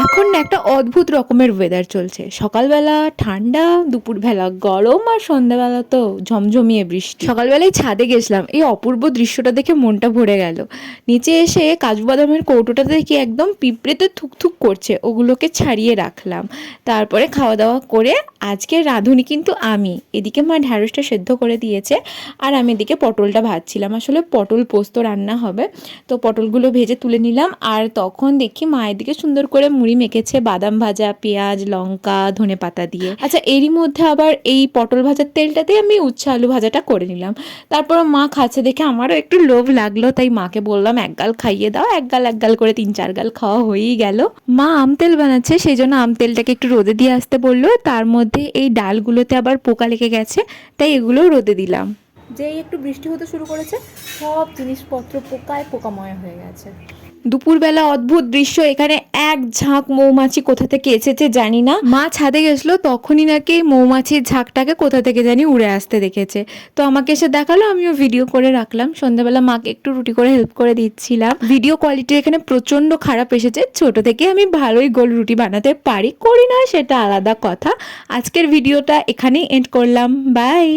এখন না একটা অদ্ভুত রকমের ওয়েদার চলছে। সকালবেলা ঠান্ডা, দুপুরবেলা গরম, আর সন্ধ্যাবেলা তো ঝমঝমিয়ে বৃষ্টি। সকালবেলায় ছাদে গেছিলাম, এই অপূর্ব দৃশ্যটা দেখে মনটা ভরে গেল। নিচে এসে কাজু বাদামের কৌটোটা দেখি একদম পিঁপড়েতে থুকথুক করছে, ওগুলোকে ছাড়িয়ে রাখলাম। তারপরে খাওয়া দাওয়া করে আজকের রাঁধুনি কিন্তু আমি। এদিকে মা ঢ্যাঁড়সটা সেদ্ধ করে দিয়েছে, আর আমি এদিকে পটলটা ভাজছিলাম। আসলে পটল পোস্ত রান্না হবে, তো পটলগুলো ভেজে তুলে নিলাম। আর তখন দেখি মায়ের দিকে সুন্দর করে মুড়ি মেখেছে বাদাম ভাজা, পেঁয়াজ, লঙ্কা, ধনেপাতা দিয়ে। আচ্ছা, এরই মধ্যে আবার এই পটল ভাজার তেলটাতে আমি উচ্ছে আলু ভাজাটা করে নিলাম। তারপর মা খাচ্ছে দেখে আমারও একটু লোভ লাগলো, তাই মাকে বললাম এক গাল খাইয়ে দাও। এক গাল করে 3-4 গাল খাওয়া হয়েই গেল। মা আম তেল বানাচ্ছে, সেই জন্য আম তেলটাকে একটু রোদে দিয়ে আসতে বললো। তার মধ্যে এই ডালগুলোতে আবার পোকা লেগে গেছে, তাই এগুলোও রোদে দিলাম। যেই একটু বৃষ্টি হতে শুরু করেছে, সব জিনিসপত্র পোকায় পোকাময় হয়ে গেছে। দুপুরবেলা অদ্ভুত দৃশ্য, এখানে এক ঝাঁক মৌমাছি কোথা থেকে এসেছে জানি না। মা ছাদে গেছিলো, তখনই নাকি মৌমাছির ঝাঁকটাকে কোথা থেকে জানি উড়ে আসতে দেখেছে। তো আমাকে এসে দেখালো, আমিও ভিডিও করে রাখলাম। সন্ধ্যাবেলা মাকে একটু রুটি করে হেল্প করে দিচ্ছিলাম। ভিডিও কোয়ালিটি এখানে প্রচন্ড খারাপ এসেছে। ছোট থেকে আমি ভালোই গোল রুটি বানাতে পারি, করি না সেটা আলাদা কথা। আজকের ভিডিওটা এখানেই এন্ড করলাম। বাই।